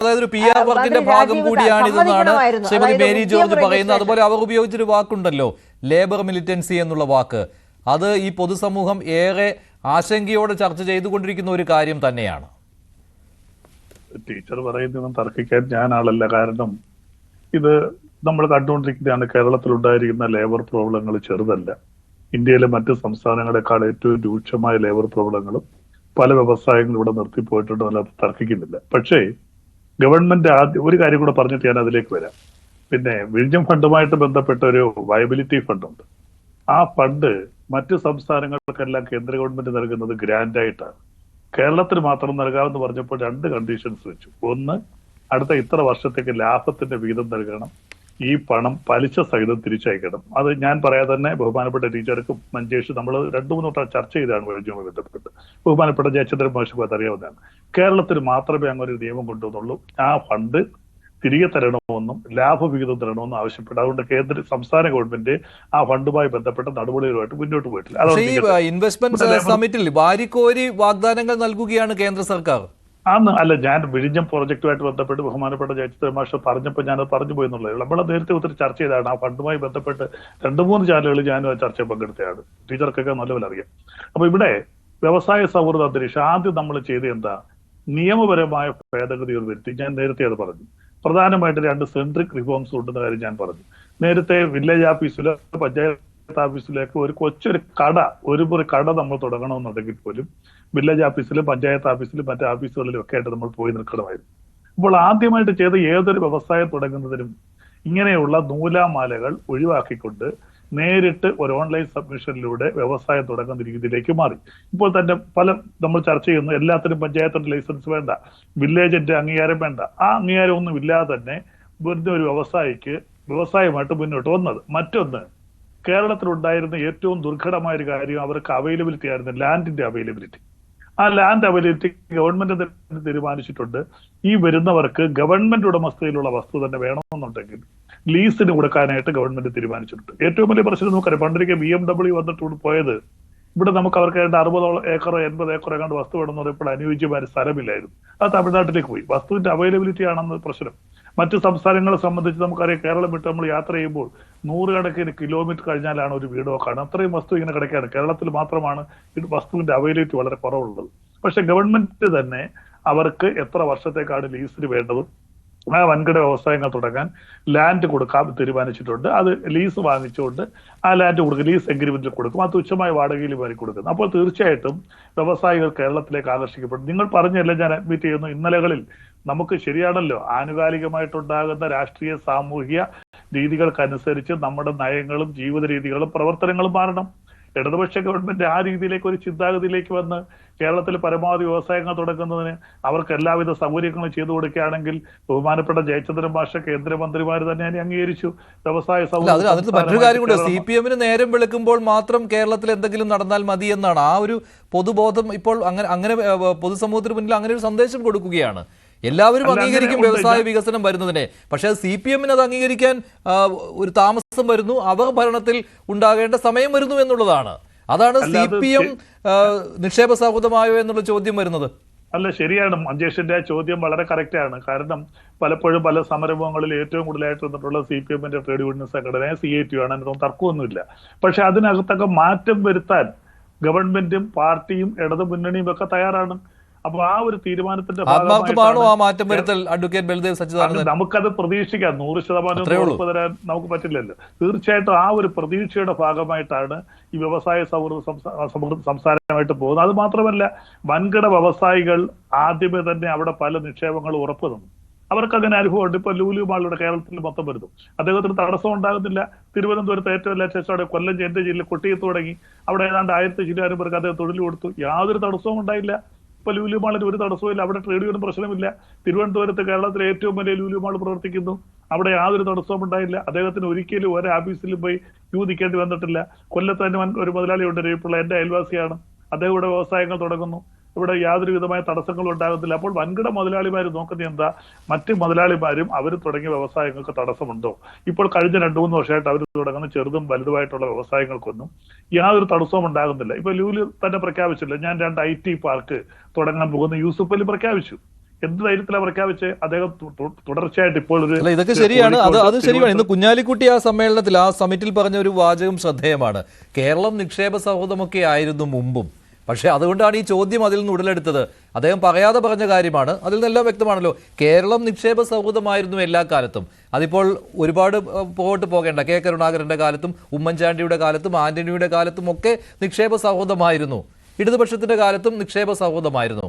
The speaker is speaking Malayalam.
അതായത് ഒരു PR വർക്കിന്റെ ഭാഗം കൂടിയാണിതെന്നാണ് ശ്രീമതി മേരി ജോർജ് പറയുന്നത്. അതുപോലെ അവർ ഉപയോഗിച്ചൊരു വാക്കുണ്ടല്ലോ, ലേബർ മിലിറ്റൻസി എന്നുള്ള വാക്ക്. അത് ഈ പൊതുസമൂഹം ഏറെ ആശങ്കയോടെ ചർച്ച ചെയ്തുകൊണ്ടിരിക്കുന്ന ഒരു കാര്യം തന്നെയാണ്. ടീച്ചർ പറയുന്നതും തർക്കിക്കാൻ ഞാൻ ആളല്ല. കാരണം ഇത് നമ്മൾ കണ്ടുകൊണ്ടിരിക്കുന്നതാണ്. കേരളത്തിൽ ഉണ്ടായിരിക്കുന്ന ലേബർ പ്രോബ്ലങ്ങൾ ചെറുതല്ല. ഇന്ത്യയിലെ മറ്റ് സംസ്ഥാനങ്ങളെക്കാൾ ഏറ്റവും രൂക്ഷമായ ലേബർ പ്രോബ്ലങ്ങളും പല വ്യവസായങ്ങളും ഇവിടെ നിർത്തിപ്പോയിട്ടുണ്ട്. അല്ലാതെ തർക്കിക്കുന്നില്ല. പക്ഷേ ഗവൺമെന്റ് ആദ്യം ഒരു കാര്യം കൂടെ പറഞ്ഞിട്ട് ഞാൻ അതിലേക്ക് വരാം. പിന്നെ വിഴിഞ്ഞം ഫണ്ടുമായിട്ട് ബന്ധപ്പെട്ട ഒരു വയബിലിറ്റി ഫണ്ടുണ്ട്. ആ ഫണ്ട് മറ്റ് സംസ്ഥാനങ്ങൾക്കെല്ലാം കേന്ദ്ര ഗവൺമെന്റ് നൽകുന്നത് ഗ്രാൻഡായിട്ടാണ്. കേരളത്തിന് മാത്രം നൽകാമെന്ന് പറഞ്ഞപ്പോൾ 2 കണ്ടീഷൻസ് വെച്ചു. ഒന്ന്, അടുത്ത ഇത്ര വർഷത്തേക്ക് ലാഭത്തിന്റെ വീതം നൽകണം. ഈ പണം പലിശ സഹിതം തിരിച്ചയക്കണം. അത് ഞാൻ പറയാതെ തന്നെ ബഹുമാനപ്പെട്ട ടീച്ചർക്കും മഞ്ചേഷ് നമ്മൾ 2-3 വട്ടം ചർച്ച ചെയ്താണ് വിഴിഞ്ഞുമായി ബന്ധപ്പെട്ട്. ബഹുമാനപ്പെട്ട ജയചന്ദ്രൻ മാഷും അതറിയാവുന്നതാണ്. കേരളത്തിന് മാത്രമേ അങ്ങനെ ഒരു നിയമം കൊണ്ടുവന്നുള്ളൂ. ആ ഫണ്ട് തിരികെ തരണമെന്നും ലാഭവിഹിതം തരണമെന്നും ആവശ്യപ്പെട്ടു. അതുകൊണ്ട് സംസ്ഥാന ഗവൺമെന്റ് ആ ഫണ്ടുമായി ബന്ധപ്പെട്ട നടപടികളുമായിട്ട് മുന്നോട്ട് പോയിട്ടില്ല. ഇൻവെസ്റ്റ്മെന്റ് സമ്മിറ്റിൽ വാരിക്കോരി വാഗ്ദാനങ്ങൾ നൽകുകയാണ് കേന്ദ്ര സർക്കാർ. അല്ല, ഞാൻ വിഴിഞ്ഞം പ്രോജക്റ്റുമായിട്ട് ബന്ധപ്പെട്ട് ബഹുമാനപ്പെട്ട ജയചന്ദ്രൻ മാഷ് പറഞ്ഞപ്പോൾ ഞാനത് പറഞ്ഞു പോയെന്നുള്ളത്. നമ്മളെ നേരത്തെ ഒത്തിരി ചർച്ച ചെയ്തതാണ്. ആ ഫണ്ടുമായി ബന്ധപ്പെട്ട് 2-3 ചാനലുകളിൽ ഞാനും ആ ചർച്ചയിൽ പങ്കെടുത്തതാണ്. ടീച്ചർക്കൊക്കെ നല്ലപോലെ അറിയാം. അപ്പൊ ഇവിടെ വ്യവസായ സൗഹൃദ അന്തരീക്ഷം ആദ്യം നമ്മൾ ചെയ്ത് എന്താ, നിയമപരമായ ഭേദഗതികൾ വരുത്തി. ഞാൻ നേരത്തെ അത് പറഞ്ഞു. പ്രധാനമായിട്ട് 2 സെൻട്രിക് റിഫോംസ് ഉണ്ടെന്ന കാര്യം ഞാൻ പറഞ്ഞു. നേരത്തെ വില്ലേജ് ഓഫീസിലോ പഞ്ചായത്ത് ഓഫീസിലേക്ക് ഒരു കൊച്ചൊരു ഒരു മുറി കട നമ്മൾ തുടങ്ങണമെന്നുണ്ടെങ്കിൽ പോലും വില്ലേജ് ഓഫീസിലും പഞ്ചായത്ത് ഓഫീസിലും മറ്റു ഓഫീസുകളിലും ഒക്കെ ആയിട്ട് നമ്മൾ പോയി നിൽക്കണമായിരുന്നു. അപ്പോൾ ആദ്യമായിട്ട് ചെയ്ത ഏതൊരു വ്യവസായം തുടങ്ങുന്നതിനും ഇങ്ങനെയുള്ള നൂലാമാലകൾ ഒഴിവാക്കിക്കൊണ്ട് നേരിട്ട് ഒരു ഓൺലൈൻ സബ്മിഷനിലൂടെ വ്യവസായം തുടങ്ങുന്ന രീതിയിലേക്ക് മാറി. ഇപ്പോൾ തന്നെ നമ്മൾ ചർച്ച ചെയ്യുന്നു. എല്ലാത്തിനും പഞ്ചായത്തിന്റെ ലൈസൻസ് വേണ്ട, വില്ലേജിന്റെ അംഗീകാരം വേണ്ട. ആ അംഗീകാരം ഒന്നും ഇല്ലാതെ തന്നെ ഒരു വ്യവസായമായിട്ട് മുന്നോട്ട് വന്നത്. മറ്റൊന്ന്, കേരളത്തിലുണ്ടായിരുന്ന ഏറ്റവും ദുർഘടമായ ഒരു കാര്യം അവർക്ക് അവൈലബിലിറ്റി ആയിരുന്നു, ലാൻഡിന്റെ അവൈലബിലിറ്റി. ആ ലാൻഡ് അവൈലബിലിറ്റി ഗവൺമെന്റ് തന്നെ തീരുമാനിച്ചിട്ടുണ്ട്. ഈ വരുന്നവർക്ക് ഗവൺമെന്റ് ഉടമസ്ഥയിലുള്ള വസ്തു തന്നെ വേണമെന്നുണ്ടെങ്കിൽ ലീസിന് കൊടുക്കാനായിട്ട് ഗവൺമെന്റ് തീരുമാനിച്ചിട്ടുണ്ട്. ഏറ്റവും വലിയ പ്രശ്നം നമുക്കറിയാം. പണ്ടൊരിക്കൽ BMW വന്നിട്ട് പോയത് ഇവിടെ നമുക്ക് അവർക്ക് 60 ഏക്കറോ 80 ഏക്കറോ കണ്ട് വസ്തു വേണമെന്ന് പറയുമ്പോൾ അനുയോജ്യമായ സ്ഥലമില്ലായിരുന്നു. അത് തമിഴ്നാട്ടിലേക്ക് പോയി. വസ്തുവിന്റെ അവൈലബിലിറ്റി ആണെന്ന് പ്രശ്നം. മറ്റു സംസ്ഥാനങ്ങളെ സംബന്ധിച്ച് നമുക്കറിയാം, കേരളം വിട്ട് നമ്മൾ യാത്ര ചെയ്യുമ്പോൾ 100 കണക്കിന് കിലോമീറ്റർ കഴിഞ്ഞാലാണ് ഒരു വീടോ കാണുക. അത്രയും വസ്തു ഇങ്ങനെ കിടക്കുകയാണ്. കേരളത്തിൽ മാത്രമാണ് വസ്തുവിന്റെ അവൈലബിലിറ്റി വളരെ കുറവുള്ളത്. പക്ഷെ ഗവൺമെന്റ് തന്നെ അവർക്ക് എത്ര വർഷത്തേക്കാണ് ലീസിന് വേണ്ടതും ആ വൻകിട വ്യവസായങ്ങൾ തുടങ്ങാൻ ലാൻഡ് കൊടുക്കാൻ തീരുമാനിച്ചിട്ടുണ്ട്. അത് ലീസ് വാങ്ങിച്ചുകൊണ്ട് ആ ലാൻഡ് കൊടുക്കും, ലീസ് എഗ്രിമെന്റിൽ കൊടുക്കും. അത് തുച്ഛമായ വാടകയിൽ വാങ്ങി കൊടുക്കുന്നു. അപ്പോൾ തീർച്ചയായിട്ടും വ്യവസായികൾ കേരളത്തിലേക്ക് ആകർഷിക്കപ്പെടും. നിങ്ങൾ പറഞ്ഞല്ല, ഞാൻ അഡ്മിറ്റ് ചെയ്യുന്നു. ഇന്നലകളിൽ നമുക്ക് ശരിയാണല്ലോ, ആനുകാലികമായിട്ടുണ്ടാകുന്ന രാഷ്ട്രീയ സാമൂഹിക രീതികൾക്കനുസരിച്ച് നമ്മുടെ നയങ്ങളും ജീവിത രീതികളും പ്രവർത്തനങ്ങളും മാറണം. ഇടതുപക്ഷ ഗവൺമെന്റ് ആ രീതിയിലേക്ക് ഒരു ചിന്താഗതിയിലേക്ക് വന്ന് കേരളത്തിൽ പരമാവധി വ്യവസായങ്ങൾ തുടങ്ങുന്നതിന് അവർക്ക് എല്ലാവിധ സൗകര്യങ്ങളും ചെയ്തു കൊടുക്കുകയാണെങ്കിൽ ബഹുമാനപ്പെട്ട ജയചന്ദ്രൻ മാഷ കേന്ദ്രമന്ത്രിമാർ തന്നെ അംഗീകരിച്ചു. വ്യവസായ മറ്റൊരു കാര്യം കൂടെ, CPM നേരം വെളുക്കുമ്പോൾ മാത്രം കേരളത്തിൽ എന്തെങ്കിലും നടന്നാൽ മതി എന്നാണ് ആ ഒരു പൊതുബോധം. ഇപ്പോൾ അങ്ങനെ പൊതുസമൂഹത്തിന് മുന്നിൽ അങ്ങനെ ഒരു സന്ദേശം കൊടുക്കുകയാണ്. എല്ലാവരും അംഗീകരിക്കും വ്യവസായ വികസനം വരുന്നതിനെ, പക്ഷെ CPM അത് അംഗീകരിക്കാൻ ഒരു താമസം വരുന്നു. അവർ ഭരണത്തിൽ ഉണ്ടാകേണ്ട സമയം വരുന്നു എന്നുള്ളതാണ്. അതാണ് CPM നിക്ഷേപ സൗഹൃദമായോ എന്നുള്ള ചോദ്യം വരുന്നത്. അല്ല, ശരിയാണ്. മഞ്ചേഷിന്റെ ചോദ്യം വളരെ കറക്റ്റാണ്. കാരണം പലപ്പോഴും പല സംരംഭങ്ങളിൽ ഏറ്റവും കൂടുതലായിട്ട് വന്നിട്ടുള്ള CPMന്റെ ട്രേഡ് യൂണിയൻ സംഘടന CITU ആണ്. അതിനൊന്നും തർക്കമൊന്നുമില്ല. പക്ഷെ അതിനകത്തൊക്കെ മാറ്റം വരുത്താൻ ഗവൺമെന്റും പാർട്ടിയും ഇടതു മുന്നണിയും ഒക്കെ തയ്യാറാണ്. അപ്പൊ ആ ഒരു തീരുമാനത്തിന്റെ നമുക്കത് പ്രതീക്ഷിക്കാം. 100% ഉറപ്പ് തരാൻ നമുക്ക് പറ്റില്ലല്ലോ. തീർച്ചയായിട്ടും ആ ഒരു പ്രതീക്ഷയുടെ ഭാഗമായിട്ടാണ് ഈ വ്യവസായ സംസ്ഥാനമായിട്ട് പോകുന്നത്. അത് മാത്രമല്ല, വൻകിട വ്യവസായികൾ ആദ്യമേ തന്നെ അവിടെ പല നിക്ഷേപങ്ങളും ഉറപ്പ് തന്നു. അവർക്ക് അങ്ങനെ അനുഭവമുണ്ട്. ഇപ്പൊ ലൂലു മാളുടെ കേരളത്തിൽ മൊത്തം വരുന്നു. അദ്ദേഹത്തിന് തടസ്സം ഉണ്ടാകുന്നില്ല. തിരുവനന്തപുരത്ത് ഏറ്റവും ലേറ്റസ്റ്റ് കൊല്ലം എന്റെ ജില്ലയിൽ കൊട്ടിയത്ത് തുടങ്ങി. അവിടെ ഏതാണ്ട് 1000 ചില്ലാനും പേർക്ക് അദ്ദേഹം തൊഴിൽ കൊടുത്തു. യാതൊരു തടസ്സവും ഉണ്ടായില്ല. ഇപ്പൊ ലൂലു മാളിന് ഒരു തടസ്സമില്ല. അവിടെ ട്രേഡ് യൂണിയൻ പ്രശ്നമില്ല. തിരുവനന്തപുരത്ത് കേരളത്തിലെ ഏറ്റവും വലിയ ലൂലു മാൾ പ്രവർത്തിക്കുന്നു. അവിടെ യാതൊരു തടസ്സവും ഉണ്ടായില്ല. അദ്ദേഹത്തിന് ഒരിക്കലും ഒരു ഓഫീസിലും പോയി ക്യൂ നിൽക്കേണ്ടി വന്നിട്ടില്ല. കൊല്ലത്ത് തന്നെ ഒരു മുതലാളിയുണ്ട്, രവിപിള്ള, എന്റെ അയൽവാസിയാണ്. അദ്ദേഹം ഇവിടെ വ്യവസായങ്ങൾ തുടങ്ങുന്നു. ഇവിടെ യാതൊരു വിധമായ തടസ്സങ്ങളും ഉണ്ടാകുന്നില്ല. അപ്പോൾ വൻകിട മുതലാളിമാർ നോക്കുന്നത് എന്താ, മറ്റ് മുതലാളിമാരും അവർ തുടങ്ങിയ വ്യവസായങ്ങൾക്ക് തടസ്സമുണ്ടോ? ഇപ്പോൾ കഴിഞ്ഞ 2-3 വർഷമായിട്ട് അവർ തുടങ്ങുന്ന ചെറുതും വലുതുമായിട്ടുള്ള വ്യവസായങ്ങൾക്കൊന്നും യാതൊരു തടസ്സവും ഉണ്ടാകുന്നില്ല. ഇപ്പൊ ലൂലു തന്നെ പ്രഖ്യാപിച്ചില്ല, ഞാൻ 2 IT പാർക്ക് തുടങ്ങാൻ പോകുന്ന യൂസുഫ് അലി പ്രഖ്യാപിച്ചു. എന്ത് ധൈര്യത്തിലാണ് പ്രഖ്യാപിച്ച് അദ്ദേഹം തുടർച്ചയായിട്ട് ഇപ്പോൾ ഒരു അല്ല, ഇതൊക്കെ ശരിയാണ്. അത് ശരിയാണ്. ഇന്ന് കുഞ്ഞാലിക്കുട്ടി ആ സമ്മേളനത്തിൽ ആ സമിറ്റിൽ പറഞ്ഞ ഒരു വാചകം ശ്രദ്ധേയമാണ്. കേരളം നിക്ഷേപ സൗഹൃദമൊക്കെ ആയിരുന്നു മുമ്പും, പക്ഷേ അതുകൊണ്ടാണ് ഈ ചോദ്യം അതിൽ നിന്ന് ഉടലെടുത്തത്. അദ്ദേഹം പറയാതെ പറഞ്ഞ കാര്യമാണ്. അതിൽ നിന്നെല്ലാം വ്യക്തമാണല്ലോ, കേരളം നിക്ഷേപ സൗഹൃദമായിരുന്നു എല്ലാ കാലത്തും. അതിപ്പോൾ ഒരുപാട് പുറകോട്ട് പോകേണ്ട, കെ കരുണാകരന്റെ കാലത്തും ഉമ്മൻചാണ്ടിയുടെ കാലത്തും ആന്റണിയുടെ കാലത്തും ഒക്കെ നിക്ഷേപ സൗഹൃദമായിരുന്നു. ഇടതുപക്ഷത്തിന്റെ കാലത്തും നിക്ഷേപ സൗഹൃദമായിരുന്നു.